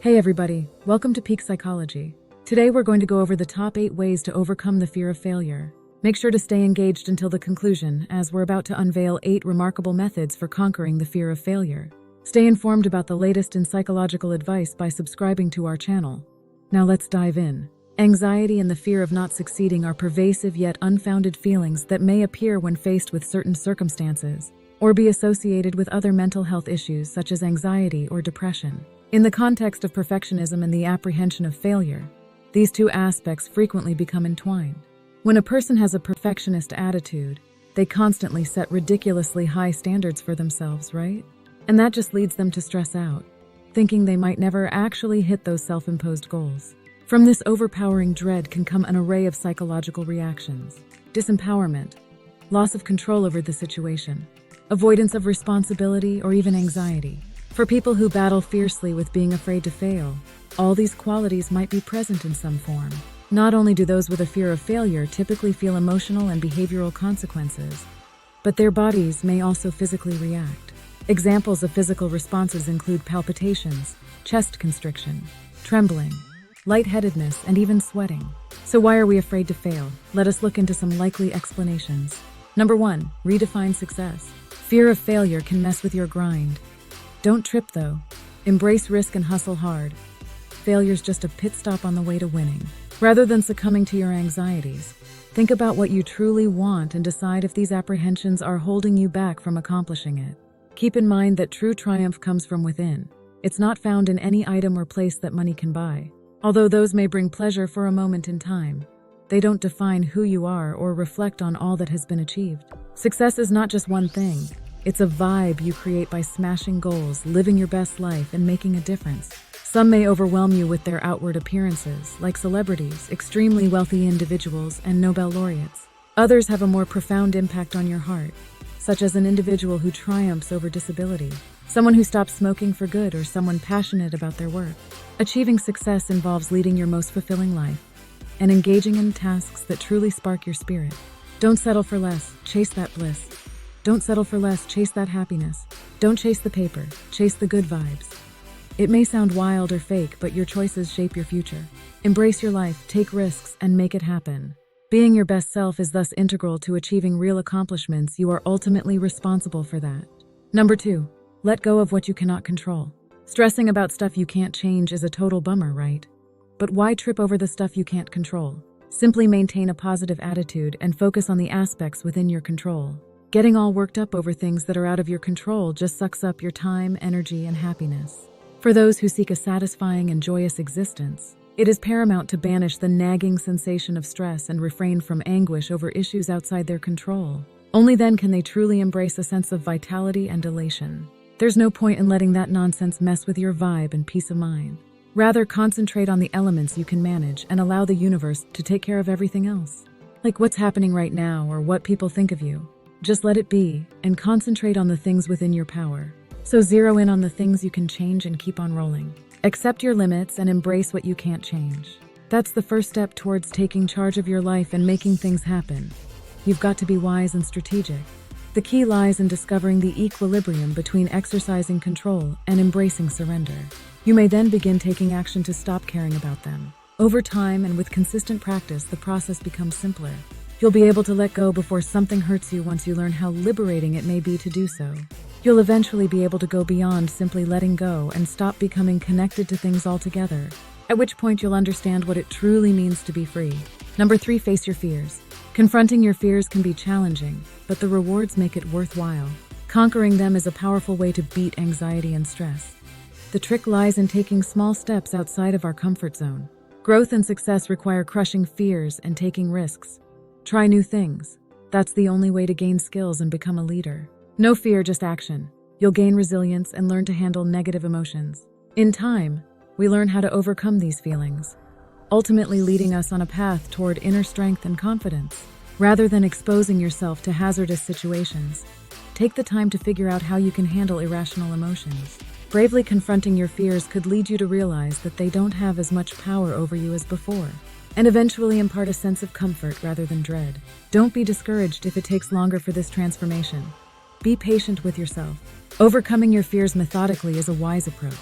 Hey everybody, welcome to Peak Psychology. Today we're going to go over the top 8 ways to overcome the fear of failure. Make sure to stay engaged until the conclusion, as we're about to unveil 8 remarkable methods for conquering the fear of failure. Stay informed about the latest in psychological advice by subscribing to our channel. Now let's dive in. Anxiety and the fear of not succeeding are pervasive yet unfounded feelings that may appear when faced with certain circumstances, or be associated with other mental health issues such as anxiety or depression. In the context of perfectionism and the apprehension of failure, these two aspects frequently become entwined. When a person has a perfectionist attitude, they constantly set ridiculously high standards for themselves, right? And that just leads them to stress out, thinking they might never actually hit those self-imposed goals. From this overpowering dread can come an array of psychological reactions: disempowerment, loss of control over the situation, avoidance of responsibility, or even anxiety. For people who battle fiercely with being afraid to fail, all these qualities might be present in some form. Not only do those with a fear of failure typically feel emotional and behavioral consequences, but their bodies may also physically react. Examples of physical responses include palpitations, chest constriction, trembling, lightheadedness, and even sweating. So why are we afraid to fail? Let us look into some likely explanations. Number 1, redefine success. Fear of failure can mess with your grind. Don't trip though. Embrace risk and hustle hard. Failure's just a pit stop on the way to winning. Rather than succumbing to your anxieties, think about what you truly want and decide if these apprehensions are holding you back from accomplishing it. Keep in mind that true triumph comes from within. It's not found in any item or place that money can buy. Although those may bring pleasure for a moment in time, they don't define who you are or reflect on all that has been achieved. Success is not just one thing. It's a vibe you create by smashing goals, living your best life, and making a difference. Some may overwhelm you with their outward appearances, like celebrities, extremely wealthy individuals, and Nobel laureates. Others have a more profound impact on your heart, such as an individual who triumphs over disability, someone who stops smoking for good, or someone passionate about their work. Achieving success involves leading your most fulfilling life and engaging in tasks that truly spark your spirit. Don't settle for less, chase that bliss. Don't settle for less, chase that happiness. Don't chase the paper, chase the good vibes. It may sound wild or fake, but your choices shape your future. Embrace your life, take risks, and make it happen. Being your best self is thus integral to achieving real accomplishments. You are ultimately responsible for that. Number 2, let go of what you cannot control. Stressing about stuff you can't change is a total bummer, right? But why trip over the stuff you can't control? Simply maintain a positive attitude and focus on the aspects within your control. Getting all worked up over things that are out of your control just sucks up your time, energy, and happiness. For those who seek a satisfying and joyous existence, it is paramount to banish the nagging sensation of stress and refrain from anguish over issues outside their control. Only then can they truly embrace a sense of vitality and elation. There's no point in letting that nonsense mess with your vibe and peace of mind. Rather, concentrate on the elements you can manage and allow the universe to take care of everything else. Like what's happening right now or what people think of you. Just let it be and concentrate on the things within your power. So zero in on the things you can change and keep on rolling. Accept your limits and embrace what you can't change. That's the first step towards taking charge of your life and making things happen. You've got to be wise and strategic. The key lies in discovering the equilibrium between exercising control and embracing surrender. You may then begin taking action to stop caring about them. Over time and with consistent practice, the process becomes simpler. You'll be able to let go before something hurts you once you learn how liberating it may be to do so. You'll eventually be able to go beyond simply letting go and stop becoming connected to things altogether, at which point you'll understand what it truly means to be free. Number 3, face your fears. Confronting your fears can be challenging, but the rewards make it worthwhile. Conquering them is a powerful way to beat anxiety and stress. The trick lies in taking small steps outside of our comfort zone. Growth and success require crushing fears and taking risks. Try new things. That's the only way to gain skills and become a leader. No fear, just action. You'll gain resilience and learn to handle negative emotions. In time, we learn how to overcome these feelings, ultimately leading us on a path toward inner strength and confidence. Rather than exposing yourself to hazardous situations, take the time to figure out how you can handle irrational emotions. Bravely confronting your fears could lead you to realize that they don't have as much power over you as before, and eventually impart a sense of comfort rather than dread. Don't be discouraged if it takes longer for this transformation. Be patient with yourself. Overcoming your fears methodically is a wise approach.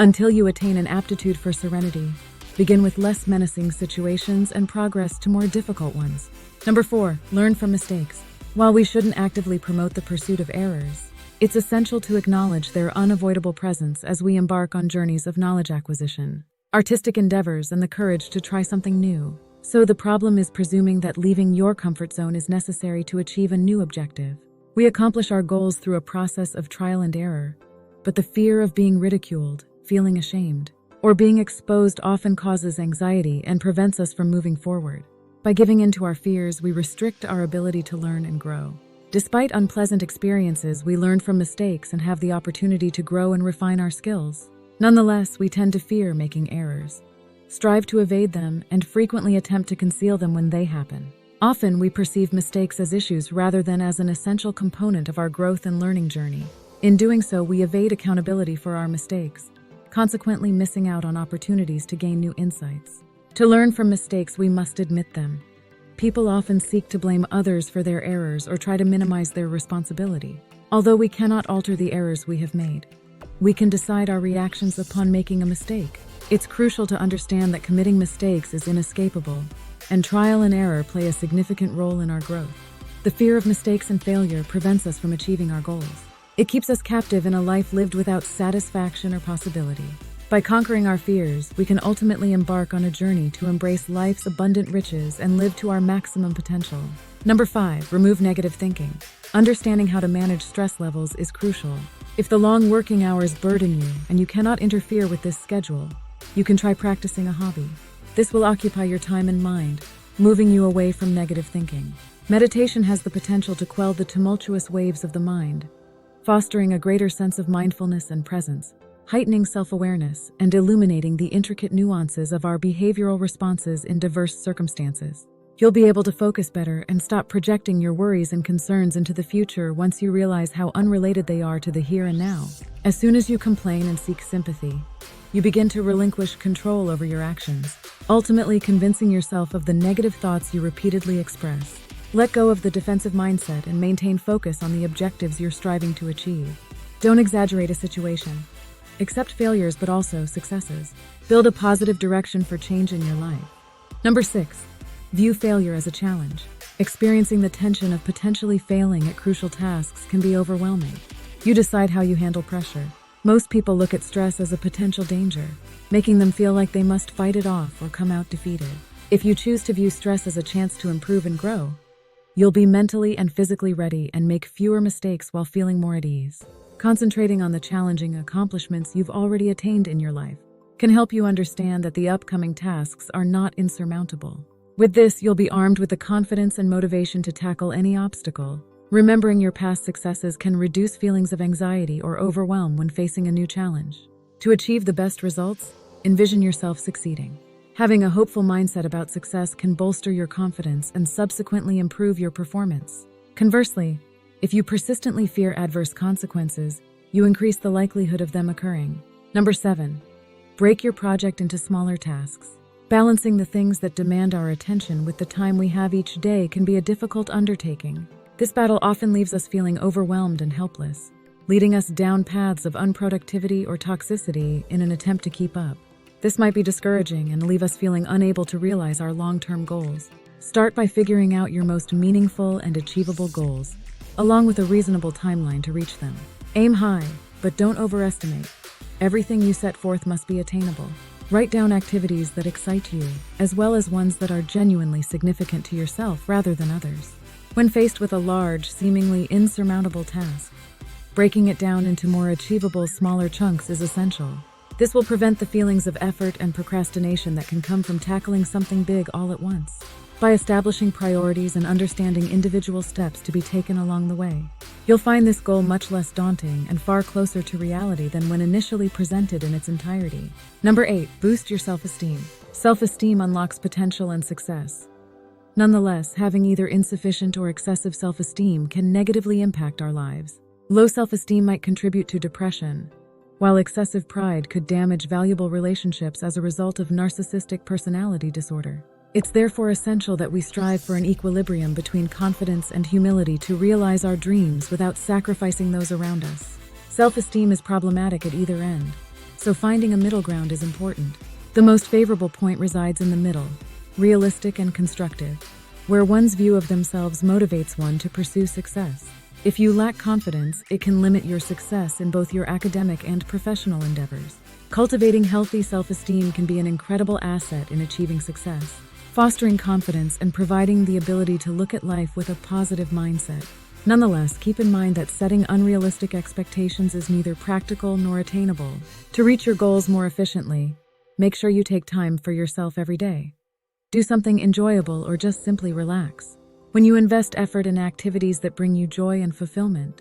until you attain an aptitude for serenity. Begin with less menacing situations and progress to more difficult ones. Number 4, learn from mistakes. While we shouldn't actively promote the pursuit of errors, it's essential to acknowledge their unavoidable presence as we embark on journeys of knowledge acquisition, artistic endeavors, and the courage to try something new. So the problem is presuming that leaving your comfort zone is necessary to achieve a new objective. We accomplish our goals through a process of trial and error, but the fear of being ridiculed, feeling ashamed, or being exposed often causes anxiety and prevents us from moving forward. By giving in to our fears, we restrict our ability to learn and grow. Despite unpleasant experiences, we learn from mistakes and have the opportunity to grow and refine our skills. Nonetheless, we tend to fear making errors, strive to evade them, and frequently attempt to conceal them when they happen. Often, we perceive mistakes as issues rather than as an essential component of our growth and learning journey. In doing so, we evade accountability for our mistakes, consequently missing out on opportunities to gain new insights. To learn from mistakes, we must admit them. People often seek to blame others for their errors or try to minimize their responsibility. Although we cannot alter the errors we have made, we can decide our reactions upon making a mistake. It's crucial to understand that committing mistakes is inescapable, and trial and error play a significant role in our growth. The fear of mistakes and failure prevents us from achieving our goals. It keeps us captive in a life lived without satisfaction or possibility. By conquering our fears, we can ultimately embark on a journey to embrace life's abundant riches and live to our maximum potential. Number 5, remove negative thinking. Understanding how to manage stress levels is crucial. If the long working hours burden you and you cannot interfere with this schedule, you can try practicing a hobby. This will occupy your time and mind, moving you away from negative thinking. Meditation has the potential to quell the tumultuous waves of the mind, fostering a greater sense of mindfulness and presence, heightening self-awareness, and illuminating the intricate nuances of our behavioral responses in diverse circumstances. You'll be able to focus better and stop projecting your worries and concerns into the future once you realize how unrelated they are to the here and now. As soon as you complain and seek sympathy, you begin to relinquish control over your actions, ultimately convincing yourself of the negative thoughts you repeatedly express. Let go of the defensive mindset and maintain focus on the objectives you're striving to achieve. Don't exaggerate a situation. Accept failures, but also successes. Build a positive direction for change in your life. Number 6, view failure as a challenge. Experiencing the tension of potentially failing at crucial tasks can be overwhelming. You decide how you handle pressure. Most people look at stress as a potential danger, making them feel like they must fight it off or come out defeated. If you choose to view stress as a chance to improve and grow, you'll be mentally and physically ready and make fewer mistakes while feeling more at ease. Concentrating on the challenging accomplishments you've already attained in your life can help you understand that the upcoming tasks are not insurmountable. With this, you'll be armed with the confidence and motivation to tackle any obstacle. Remembering your past successes can reduce feelings of anxiety or overwhelm when facing a new challenge. To achieve the best results, envision yourself succeeding. Having a hopeful mindset about success can bolster your confidence and subsequently improve your performance. Conversely, if you persistently fear adverse consequences, you increase the likelihood of them occurring. Number 7, break your project into smaller tasks. Balancing the things that demand our attention with the time we have each day can be a difficult undertaking. This battle often leaves us feeling overwhelmed and helpless, leading us down paths of unproductivity or toxicity in an attempt to keep up. This might be discouraging and leave us feeling unable to realize our long-term goals. Start by figuring out your most meaningful and achievable goals, along with a reasonable timeline to reach them. Aim high, but don't overestimate. Everything you set forth must be attainable. Write down activities that excite you, as well as ones that are genuinely significant to yourself rather than others. When faced with a large, seemingly insurmountable task, breaking it down into more achievable, smaller chunks is essential. This will prevent the feelings of effort and procrastination that can come from tackling something big all at once. By establishing priorities and understanding individual steps to be taken along the way, you'll find this goal much less daunting and far closer to reality than when initially presented in its entirety. Number 8, boost your self-esteem. Self-esteem unlocks potential and success. Nonetheless, having either insufficient or excessive self-esteem can negatively impact our lives. Low self-esteem might contribute to depression, while excessive pride could damage valuable relationships as a result of narcissistic personality disorder. It's therefore essential that we strive for an equilibrium between confidence and humility to realize our dreams without sacrificing those around us. Self-esteem is problematic at either end. so finding a middle ground is important. The most favorable point resides in the middle, realistic and constructive, where one's view of themselves motivates one to pursue success. If you lack confidence, it can limit your success in both your academic and professional endeavors. Cultivating healthy self-esteem can be an incredible asset in achieving success, fostering confidence and providing the ability to look at life with a positive mindset. Nonetheless, keep in mind that setting unrealistic expectations is neither practical nor attainable. To reach your goals more efficiently, make sure you take time for yourself every day. Do something enjoyable or just simply relax. When you invest effort in activities that bring you joy and fulfillment,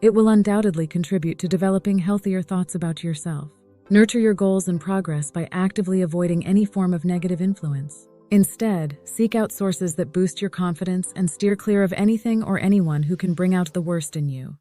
it will undoubtedly contribute to developing healthier thoughts about yourself. Nurture your goals and progress by actively avoiding any form of negative influence. Instead, seek out sources that boost your confidence and steer clear of anything or anyone who can bring out the worst in you.